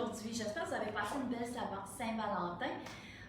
aujourd'hui. J'espère que vous avez passé une belle Saint-Valentin.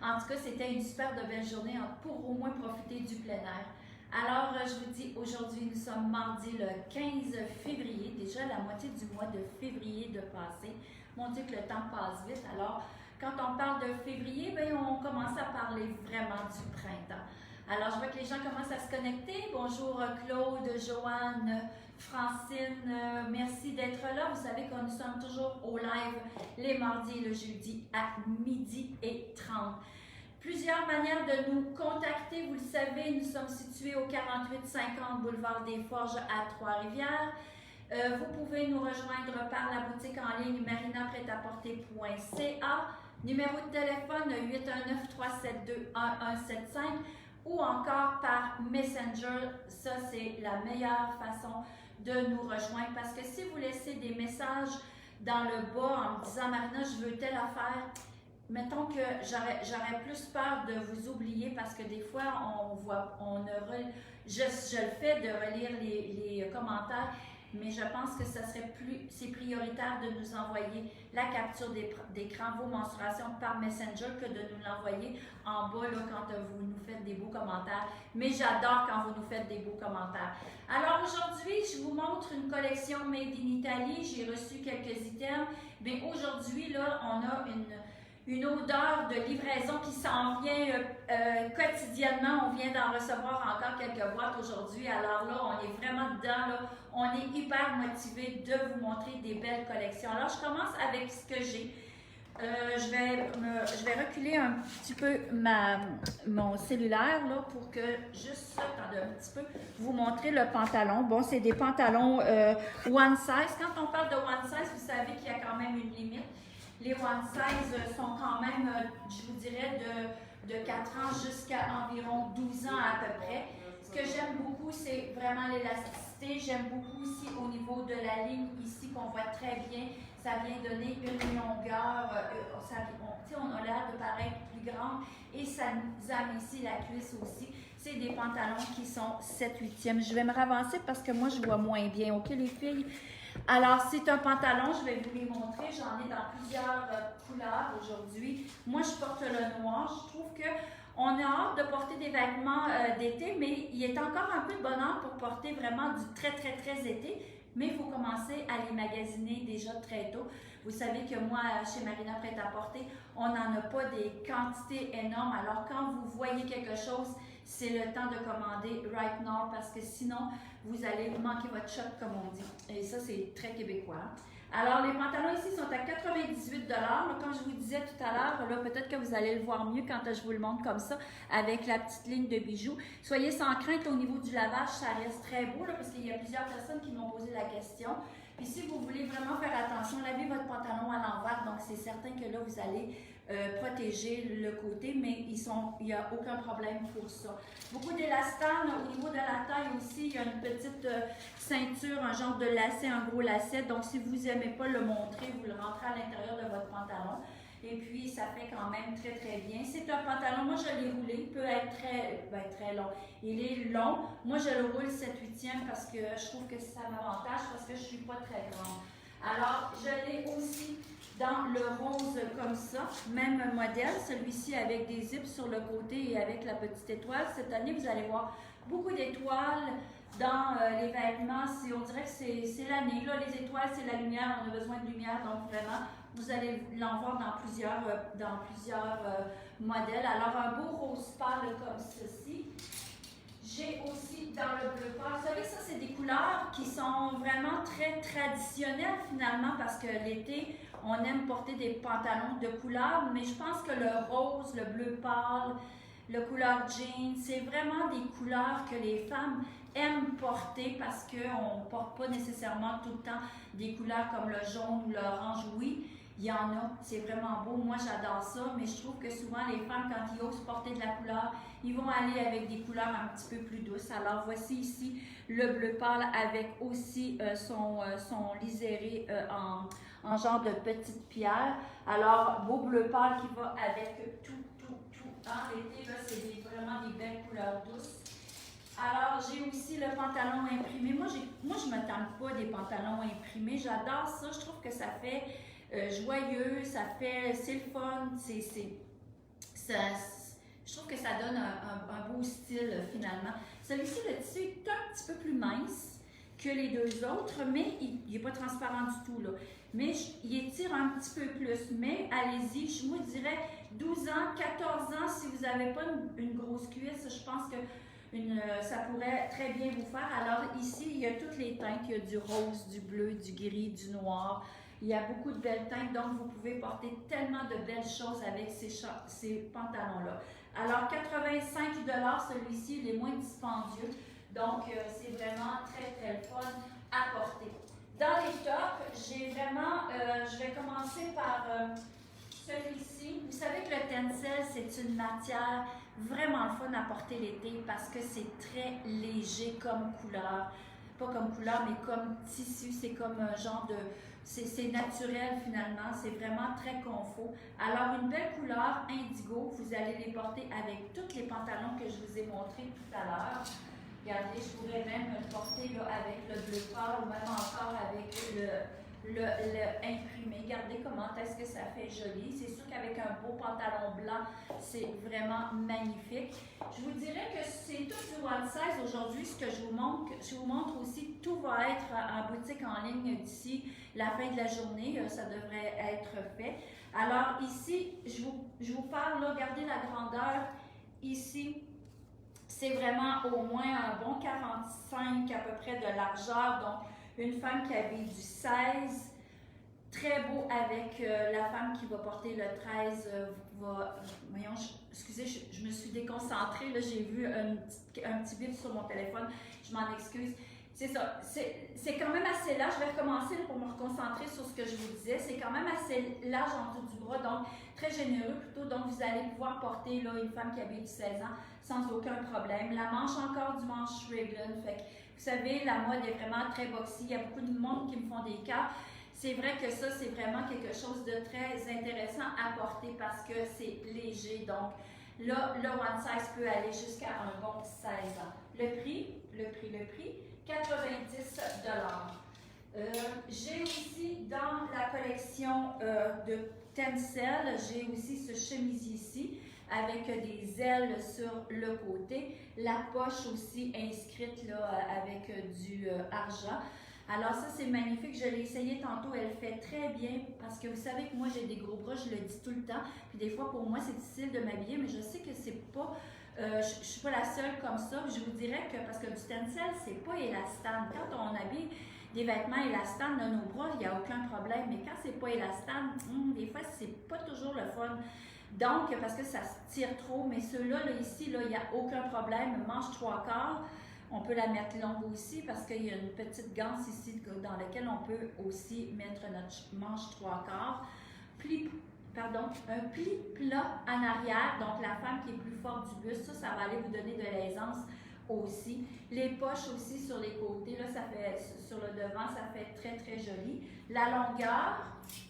En tout cas, c'était une super de belle journée pour au moins profiter du plein air. Alors, je vous dis, aujourd'hui, nous sommes mardi le 15 février, déjà la moitié du mois de février de passé. Mon Dieu que le temps passe vite. Alors, quand on parle de février, bien, on commence à parler vraiment du printemps. Alors, je vois que les gens commencent à se connecter. Bonjour Claude, Joanne, Francine, merci d'être là. Vous savez que nous sommes toujours au live les mardis et le jeudi à 12h30. Plusieurs manières de nous contacter. Vous le savez, nous sommes situés au 4850 boulevard des Forges à Trois-Rivières. Vous pouvez nous rejoindre par la boutique en ligne marinapretaporter.ca. Numéro de téléphone 819-372-1175 ou encore par Messenger. Ça, c'est la meilleure façon de nous rejoindre parce que si vous laissez des messages dans le bas en me disant « Marina, je veux telle affaire », mettons que j'aurais plus peur de vous oublier parce que des fois, je le fais de relire les commentaires, mais je pense que c'est prioritaire de nous envoyer la capture d'écran, vos menstruations par Messenger que de nous l'envoyer en bas là, quand vous nous faites des beaux commentaires. Mais j'adore quand vous nous faites des beaux commentaires. Alors aujourd'hui, je vous montre une collection Made in Italy. J'ai reçu quelques items. Mais aujourd'hui, là, on a une odeur de livraison qui s'en vient quotidiennement. On vient d'en recevoir encore quelques boîtes aujourd'hui. Alors là, on est vraiment dedans. Là. On est hyper motivé de vous montrer des belles collections. Alors, je commence avec ce que j'ai. Je vais reculer un petit peu mon cellulaire là, pour que juste attendez un petit peu, vous montrer le pantalon. Bon, c'est des pantalons one size. Quand on parle de one size, vous savez qu'il y a quand même une limite. Les one size sont quand même, je vous dirais, de 4 ans jusqu'à environ 12 ans à peu près. Ce que j'aime beaucoup, c'est vraiment l'élasticité. J'aime beaucoup aussi au niveau de la ligne ici qu'on voit très bien. Ça vient donner une longueur, on a l'air de paraître plus grande et ça nous amincit la cuisse aussi. C'est des pantalons qui sont 7/8e. Je vais me ravancer parce que moi, je vois moins bien. OK, les filles? Alors, c'est un pantalon, je vais vous les montrer. J'en ai dans plusieurs couleurs aujourd'hui. Moi, je porte le noir. Je trouve qu'on a hâte de porter des vêtements d'été, mais il est encore un peu de bonheur pour porter vraiment du très, très, très été. Mais il faut commencer à les magasiner déjà très tôt. Vous savez que moi, chez Marina Prêt-à-Porter, on n'en a pas des quantités énormes. Alors, quand vous voyez quelque chose, c'est le temps de commander right now parce que sinon, vous allez manquer votre shot, comme on dit. Et ça, c'est très québécois. Alors, les pantalons ici sont à 98 $. Comme je vous disais tout à l'heure, là, peut-être que vous allez le voir mieux quand je vous le montre comme ça, avec la petite ligne de bijoux. Soyez sans crainte au niveau du lavage, ça reste très beau, là, parce qu'il y a plusieurs personnes qui m'ont posé la question. Puis si vous voulez vraiment faire attention, lavez votre pantalon à l'envers, donc c'est certain que là, vous allez protéger le côté, mais il n'y a aucun problème pour ça. Beaucoup d'élastane au niveau de la taille aussi, il y a une petite ceinture, un genre de lacet, un gros lacet, donc si vous n'aimez pas le montrer, vous le rentrez à l'intérieur de votre pantalon. Et puis, ça fait quand même très, très bien. C'est un pantalon, moi je l'ai roulé, il peut être très long. Il est long, moi je le roule 7/8e parce que je trouve que ça m'avantage parce que je ne suis pas très grande. Alors, je l'ai aussi dans le rose comme ça, même modèle, celui-ci avec des zips sur le côté et avec la petite étoile. Cette année, vous allez voir beaucoup d'étoiles dans les vêtements. On dirait que c'est l'année. Là, les étoiles, c'est la lumière, on a besoin de lumière, donc vraiment, vous allez l'en voir dans plusieurs modèles. Alors, un beau rose pâle comme ceci. J'ai aussi dans le bleu pâle. Vous savez, ça, c'est des couleurs qui sont vraiment très traditionnelles finalement parce que l'été, on aime porter des pantalons de couleur, mais je pense que le rose, le bleu pâle, le couleur jean, c'est vraiment des couleurs que les femmes aiment porter parce qu'on ne porte pas nécessairement tout le temps des couleurs comme le jaune ou l'orange. Oui, il y en a, c'est vraiment beau. Moi, j'adore ça, mais je trouve que souvent, les femmes, quand ils osent porter de la couleur, ils vont aller avec des couleurs un petit peu plus douces. Alors, voici ici le bleu pâle avec aussi son liséré en genre de petite pierre. Alors, beau bleu pâle qui va avec tout. L'été, là, c'est vraiment des belles couleurs douces. Alors, j'ai aussi le pantalon imprimé. Moi, je ne me tente pas des pantalons imprimés. J'adore ça. Je trouve que ça fait joyeux, c'est le fun, je trouve que ça donne un beau style finalement. Celui-ci, le tissu est un petit peu plus mince que les deux autres, mais il n'est pas transparent du tout, là. Mais il étire un petit peu plus. Mais allez-y, je vous dirais 12 ans, 14 ans, si vous n'avez pas une grosse cuisse, je pense que ça pourrait très bien vous faire. Alors ici, il y a toutes les teintes. Il y a du rose, du bleu, du gris, du noir. Il y a beaucoup de belles teintes, donc vous pouvez porter tellement de belles choses avec ces pantalons-là. Alors 85 $, celui-ci, il est moins dispendieux. Donc, c'est vraiment très, très fun à porter. Dans les tops, j'ai vraiment, je vais commencer par celui-ci. Vous savez que le tencel, c'est une matière vraiment le fun à porter l'été parce que c'est très léger comme couleur. Pas comme couleur, mais comme tissu. C'est comme un genre de... C'est naturel finalement, c'est vraiment très confort. Alors, une belle couleur indigo, vous allez les porter avec tous les pantalons que je vous ai montrés tout à l'heure. Regardez, je pourrais même le porter là, avec le bleu pâle ou même encore avec le imprimé. Regardez comment est-ce que ça fait joli. C'est sûr qu'avec un beau pantalon blanc, c'est vraiment magnifique. Je vous dirais que c'est tout du one size aujourd'hui. Ce que je vous montre aussi, tout va être en boutique en ligne d'ici la fin de la journée. Ça devrait être fait. Alors ici, je vous parle, là, regardez la grandeur ici. C'est vraiment au moins un bon 45 à peu près de largeur. Donc, une femme qui habille du 16, très beau avec la femme qui va porter le 13. Voyons, excusez, je me suis déconcentrée. Là, j'ai vu un petit bip sur mon téléphone. Je m'en excuse. C'est ça. C'est quand même assez large. Je vais recommencer pour me reconcentrer sur ce que je vous disais. C'est quand même assez large en dessous du bras, donc très généreux plutôt. Donc, vous allez pouvoir porter là, une femme qui habille du 16 ans sans aucun problème. La manche encore du manche raglan. Fait que, vous savez, la mode est vraiment très boxy. Il y a beaucoup de monde qui me font des cas. C'est vrai que ça, c'est vraiment quelque chose de très intéressant à porter parce que c'est léger. Donc, là, le one size peut aller jusqu'à un bon 16 ans. Le prix, 90 $. J'ai aussi dans la collection de tencel, j'ai aussi ce chemisier ici avec des ailes sur le côté. La poche aussi inscrite là, avec du argent. Alors ça, c'est magnifique. Je l'ai essayé tantôt. Elle fait très bien parce que vous savez que moi, j'ai des gros bras. Je le dis tout le temps. Puis des fois, pour moi, c'est difficile de m'habiller, mais je sais que c'est pas... je ne suis pas la seule comme ça. Je vous dirais que, parce que du tencel, c'est pas élastane. Quand on habille des vêtements élastanes de nos bras, il n'y a aucun problème. Mais quand c'est pas élastane, des fois, c'est pas toujours le fun. Donc, parce que ça se tire trop. Mais ceux-là, là, ici, là, il n'y a aucun problème. Manche 3/4. On peut la mettre longue aussi parce qu'il y a une petite ganse ici dans laquelle on peut aussi mettre notre manche 3/4. Un pli plat en arrière, donc la femme qui est plus forte du buste, ça va aller vous donner de l'aisance aussi. Les poches aussi sur les côtés, là, ça fait, sur le devant, ça fait très très joli. La longueur,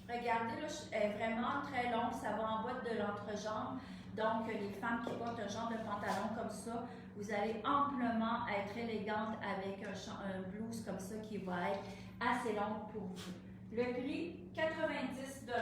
regardez, là, est vraiment très longue, ça va en bas de l'entrejambe. Donc, les femmes qui portent un genre de pantalon comme ça, vous allez amplement être élégante avec un blouse comme ça qui va être assez long pour vous. Le prix, 90 $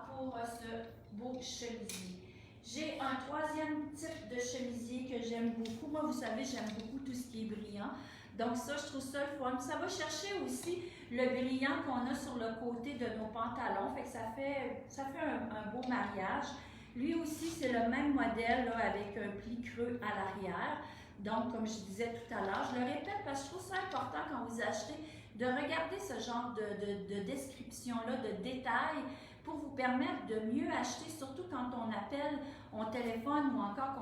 pour ce beau chemisier. J'ai un troisième type de chemisier que j'aime beaucoup. Moi, vous savez, j'aime beaucoup tout ce qui est brillant. Donc ça, je trouve ça le fun. Ça va chercher aussi le brillant qu'on a sur le côté de nos pantalons. Fait que ça fait un beau mariage. Lui aussi, c'est le même modèle là, avec un pli creux à l'arrière. Donc, comme je disais tout à l'heure, je le répète parce que je trouve ça important quand vous achetez de regarder ce genre de description-là, de détails pour vous permettre de mieux acheter, surtout quand on appelle, on téléphone ou encore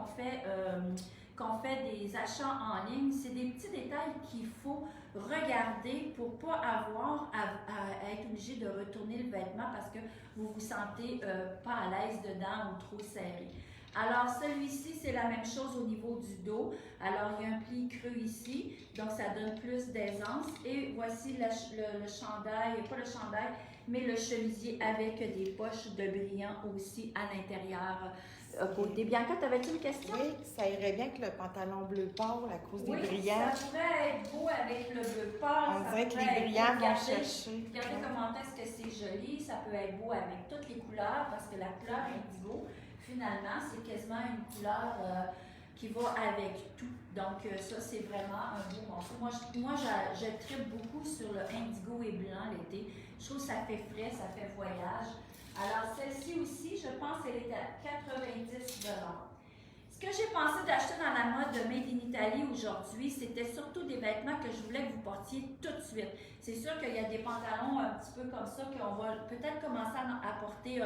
qu'on fait des achats en ligne. C'est des petits détails qu'il faut regarder pour ne pas avoir à être obligé de retourner le vêtement parce que vous vous sentez pas à l'aise dedans ou trop serré. Alors, celui-ci, c'est la même chose au niveau du dos. Alors, il y a un pli creux ici, donc ça donne plus d'aisance. Et voici le chandail, pas le chandail, mais le chemisier avec des poches de brillant aussi à l'intérieur côté. Bianca, t'avais-tu une question? Oui, ça irait bien que le pantalon bleu pâle à cause des brillants. Ça pourrait être beau avec le bleu pâle. On dirait que les brillants vont chercher. Regardez comment est-ce que c'est joli. Ça peut être beau avec toutes les couleurs parce que la couleur indigo, finalement, c'est quasiment une couleur qui va avec tout. Donc, ça, c'est vraiment un beau morceau. Moi, je tripe beaucoup sur le indigo et blanc l'été. Je trouve que ça fait frais, ça fait voyage. Alors, celle-ci aussi, je pense qu'elle est à 90 $. Ce que j'ai pensé d'acheter dans la mode de Made in Italy aujourd'hui, c'était surtout des vêtements que je voulais que vous portiez tout de suite. C'est sûr qu'il y a des pantalons un petit peu comme ça qu'on va peut-être commencer à porter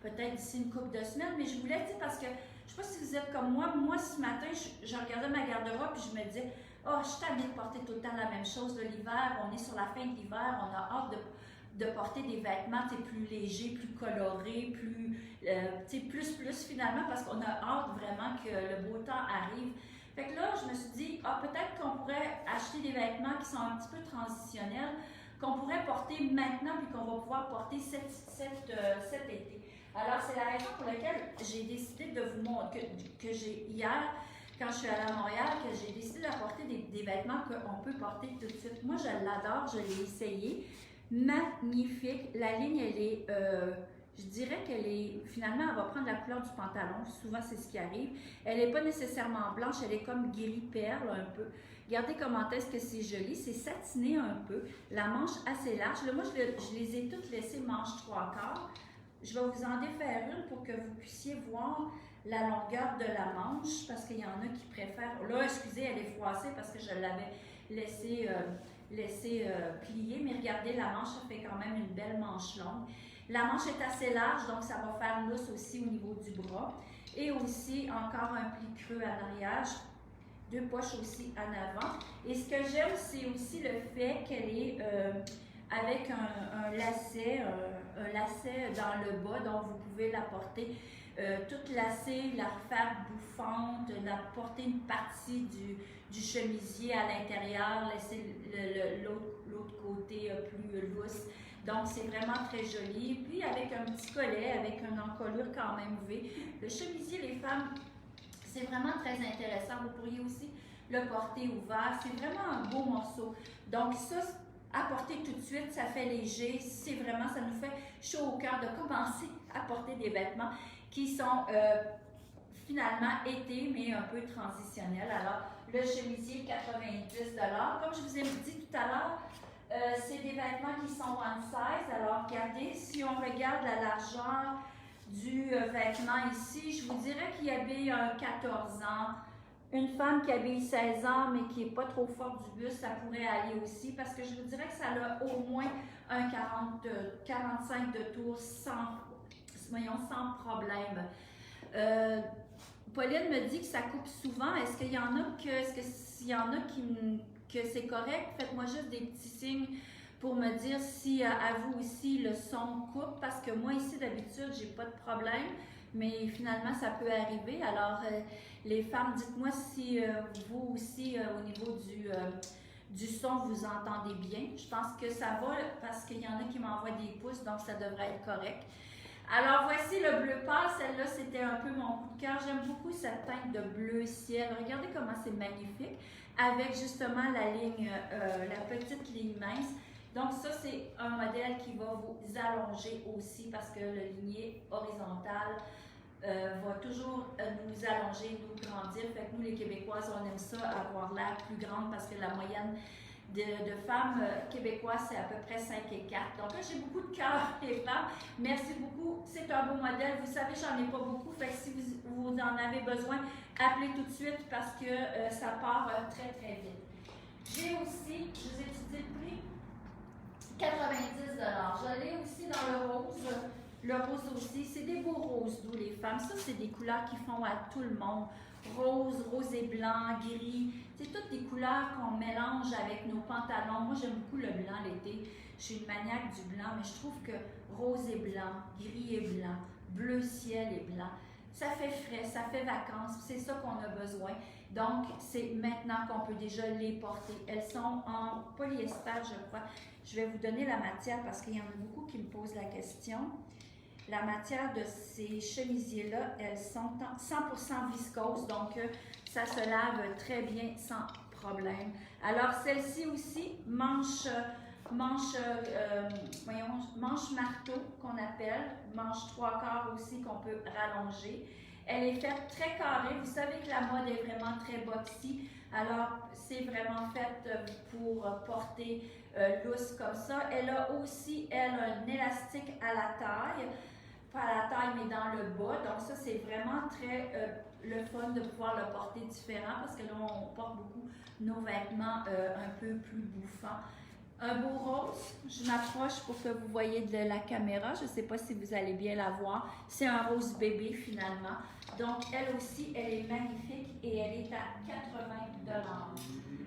peut-être d'ici une couple de semaines, mais je voulais dire parce que je ne sais pas si vous êtes comme moi ce matin, je regardais ma garde-robe et je me disais, oh, je suis tannée de porter tout le temps la même chose de l'hiver, on est sur la fin de l'hiver, on a hâte de porter des vêtements plus légers, plus colorés, plus finalement, parce qu'on a hâte vraiment que le beau temps arrive. Fait que là, je me suis dit, peut-être qu'on pourrait acheter des vêtements qui sont un petit peu transitionnels, qu'on pourrait porter maintenant, puis qu'on va pouvoir porter cet été. Alors, c'est la raison pour laquelle j'ai décidé de vous montrer, que j'ai hier, quand je suis allée à Montréal, que j'ai décidé d'apporter des vêtements qu'on peut porter tout de suite. Moi, je l'adore, je l'ai essayé. Magnifique. La ligne, elle est, je dirais qu'elle est, finalement, elle va prendre la couleur du pantalon. Souvent, c'est ce qui arrive. Elle n'est pas nécessairement blanche, elle est comme gris-perle un peu. Regardez comment est-ce que c'est joli. C'est satiné un peu. La manche assez large. Là, moi, je les ai toutes laissées manche 3/4. Je vais vous en défaire une pour que vous puissiez voir la longueur de la manche, parce qu'il y en a qui préfèrent. Là, excusez, elle est froissée parce que je l'avais laissée plier, mais regardez, la manche, ça fait quand même une belle manche longue. La manche est assez large, donc ça va faire lousse aussi au niveau du bras. Et aussi, encore un pli creux à l'arrière, 2 poches aussi en avant. Et ce que j'aime, c'est aussi le fait qu'elle est avec un lacet dans le bas, donc vous pouvez la porter toute lacée, la refaire bouffante, la porter une partie du chemisier à l'intérieur, laisser l'autre côté plus lousse. Donc, c'est vraiment très joli. Puis, avec un petit collet, avec une encolure quand même V. Le chemisier, les femmes, c'est vraiment très intéressant. Vous pourriez aussi le porter ouvert. C'est vraiment un beau morceau. Donc, ça, à porter tout de suite, ça fait léger. C'est vraiment, ça nous fait chaud au cœur de commencer à porter des vêtements qui sont finalement été, mais un peu transitionnels. Alors, le chemisier, 90 $. Comme je vous ai dit tout à l'heure, c'est des vêtements qui sont one size. Alors, regardez, si on regarde la largeur du vêtement ici, je vous dirais qu'il habille un 14 ans. Une femme qui habille 16 ans, mais qui n'est pas trop forte du buste, ça pourrait aller aussi, parce que je vous dirais que ça a au moins un 45 de tour sans problème. Pauline me dit que ça coupe souvent. Est-ce qu'il y en a que c'est correct? Faites-moi juste des petits signes pour me dire si à vous aussi le son coupe, parce que moi ici d'habitude j'ai pas de problème, mais finalement ça peut arriver. Alors les femmes, dites-moi si vous aussi au niveau du son vous entendez bien. Je pense que ça va parce qu'il y en a qui m'envoient des pouces, donc ça devrait être correct. Alors voici le bleu pâle, celle-là c'était un peu mon coup de cœur. J'aime beaucoup cette teinte de bleu ciel. Regardez comment c'est magnifique avec justement la ligne, la petite ligne mince. Donc ça c'est un modèle qui va vous allonger aussi parce que le ligné horizontal va toujours nous allonger, nous grandir. Fait que nous les Québécoises on aime ça avoir l'air plus grande parce que la moyenne de femmes québécoises, c'est à peu près 5 et 4. Donc là, j'ai beaucoup de cœur, les femmes. Merci beaucoup. C'est un beau modèle. Vous savez, j'en ai pas beaucoup. Fait que si vous en avez besoin, appelez tout de suite parce que ça part très, très vite. J'ai aussi, je vous ai dit le prix, 90 $. Je l'ai aussi dans le rose. Le rose aussi, c'est des beaux roses doux, les femmes. Ça, c'est des couleurs qui font à tout le monde. Rose, rose et blanc, gris. C'est toutes des couleurs qu'on mélange avec nos pantalons. Moi, j'aime beaucoup le blanc l'été. Je suis une maniaque du blanc, mais je trouve que rose et blanc, gris et blanc, bleu ciel et blanc, ça fait frais, ça fait vacances. C'est ça qu'on a besoin. Donc, c'est maintenant qu'on peut déjà les porter. Elles sont en polyester, je crois. Je vais vous donner la matière parce qu'il y en a beaucoup qui me posent la question. la matière de ces chemisiers-là, elles sont 100% viscoses, donc ça se lave très bien sans problème. Alors, celle-ci aussi, manche marteau qu'on appelle, manche 3/4 aussi qu'on peut rallonger. Elle est faite très carrée. Vous savez que la mode est vraiment très boxy. Alors, c'est vraiment fait pour porter lousse comme ça. Elle a aussi, un élastique à la taille. Pas à la taille, mais dans le bas. Donc, ça, c'est vraiment très le fun de pouvoir le porter différent parce que là, on porte beaucoup nos vêtements un peu plus bouffants. Un beau rose, je m'approche pour que vous voyez de la caméra, je ne sais pas si vous allez bien la voir, c'est un rose bébé finalement. Donc elle aussi, elle est magnifique et elle est à 80 $.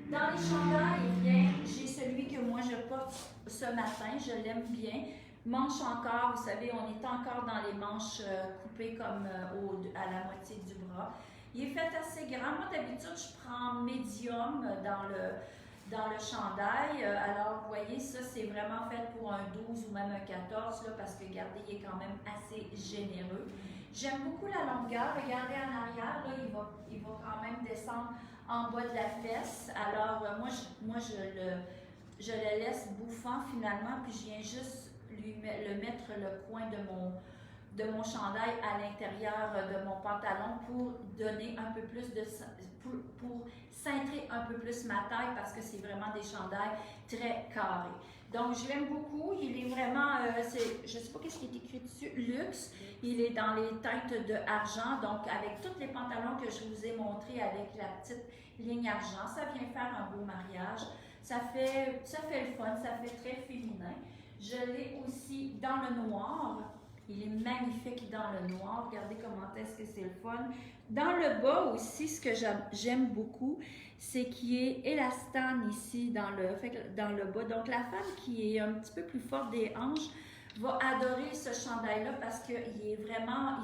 Dans les chandails, eh bien, j'ai celui que moi je porte ce matin, je l'aime bien. Manche encore, vous savez, on est encore dans les manches coupées comme à la moitié du bras. Il est fait assez grand, moi d'habitude je prends médium dans le chandail. Alors, vous voyez, ça, c'est vraiment fait pour un 12 ou même un 14, là, parce que, regardez, il est quand même assez généreux. J'aime beaucoup la longueur. Regardez en arrière, là, il va quand même descendre en bas de la fesse. Alors, moi je le laisse bouffant, finalement, puis je viens juste le mettre le coin de mon chandail à l'intérieur de mon pantalon pour donner un peu plus de... pour cintrer un peu plus ma taille parce que c'est vraiment des chandails très carrés. Donc, je l'aime beaucoup. Il est vraiment, je ne sais pas qu'est-ce qui est écrit dessus, luxe. Il est dans les teintes de argent, donc avec tous les pantalons que je vous ai montrés avec la petite ligne argent. Ça vient faire un beau mariage. Ça fait le fun, ça fait très féminin. Je l'ai aussi dans le noir. Il est magnifique dans le noir. Regardez comment est-ce que c'est le fun. Dans le bas aussi, ce que j'aime beaucoup, c'est qu'il est élastane ici dans le bas. Donc, la femme qui est un petit peu plus forte des hanches va adorer ce chandail-là parce qu'il est vraiment,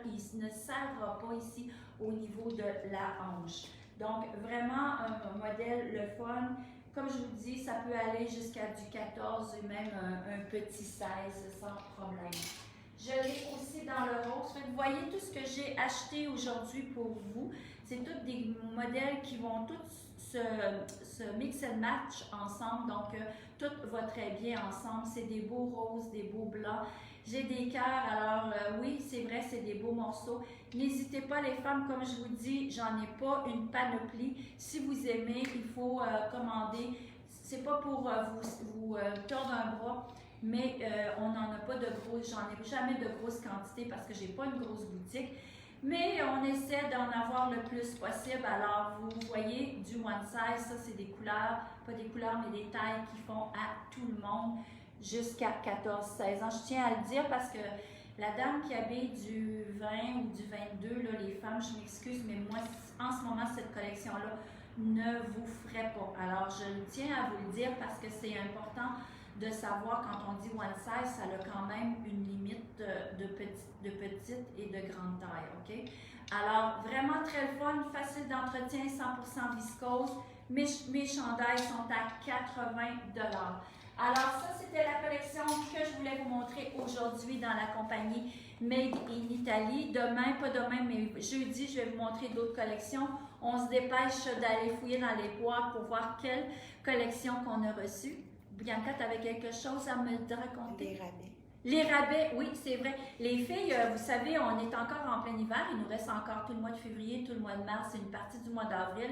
il ne serrera pas ici au niveau de la hanche. Donc, vraiment un modèle le fun. Comme je vous dis, ça peut aller jusqu'à du 14 et même un petit 16 sans problème. Je l'ai aussi dans le rose. Vous voyez tout ce que j'ai acheté aujourd'hui pour vous. C'est tous des modèles qui vont tous se mix and match ensemble. Donc, tout va très bien ensemble. C'est des beaux roses, des beaux blancs. J'ai des cœurs. Alors, oui, c'est vrai, c'est des beaux morceaux. N'hésitez pas, les femmes, comme je vous dis, j'en ai pas une panoplie. Si vous aimez, il faut commander. C'est pas pour vous tordre un bras. Mais on n'en a pas de grosses, j'en ai jamais de grosses quantités parce que j'ai pas une grosse boutique. Mais on essaie d'en avoir le plus possible. Alors, vous voyez, du one size, ça c'est des couleurs, pas des couleurs, mais des tailles qui font à tout le monde jusqu'à 14-16 ans. Je tiens à le dire parce que la dame qui habille du 20 ou du 22, là, les femmes, je m'excuse, mais moi, en ce moment, cette collection-là ne vous ferait pas. Alors, je tiens à vous le dire parce que c'est important de savoir quand on dit one size, ça a quand même une limite de petite et de grande taille, OK? Alors, vraiment très fun, facile d'entretien, 100% viscose. Mes chandails sont à 80 $. Alors, ça, c'était la collection que je voulais vous montrer aujourd'hui dans la compagnie Made in Italy. Demain, pas demain, mais jeudi, je vais vous montrer d'autres collections. On se dépêche d'aller fouiller dans les boîtes pour voir quelle collection qu'on a reçue. Bianca, tu avais quelque chose à me raconter? Les rabais. Les rabais, oui, c'est vrai. Les filles, vous savez, on est encore en plein hiver. Il nous reste encore tout le mois de février, tout le mois de mars et une partie du mois d'avril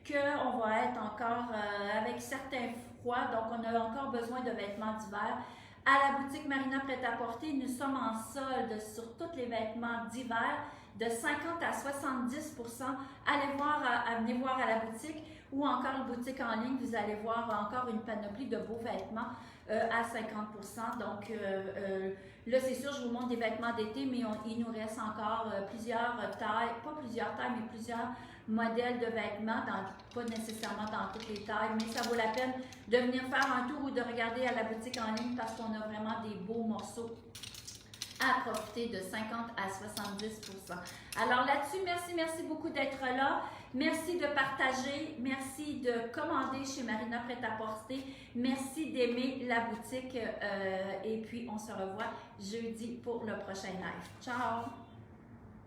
qu'on va être encore avec certains froids. Donc, on a encore besoin de vêtements d'hiver. À la boutique Marina Prêt-à-Porter, nous sommes en solde sur tous les vêtements d'hiver de 50 à 70 %. Venez voir à la boutique ou encore une boutique en ligne, vous allez voir encore une panoplie de beaux vêtements à 50 %. Donc là, c'est sûr, je vous montre des vêtements d'été, mais il nous reste encore plusieurs tailles, pas plusieurs tailles, mais plusieurs modèles de vêtements, pas nécessairement dans toutes les tailles, mais ça vaut la peine de venir faire un tour ou de regarder à la boutique en ligne parce qu'on a vraiment des beaux morceaux à profiter de 50 à 70%. Alors là-dessus, merci beaucoup d'être là. Merci de partager. Merci de commander chez Marina Prêt-à-Porter. Merci d'aimer la boutique. Et puis, on se revoit jeudi pour le prochain live. Ciao!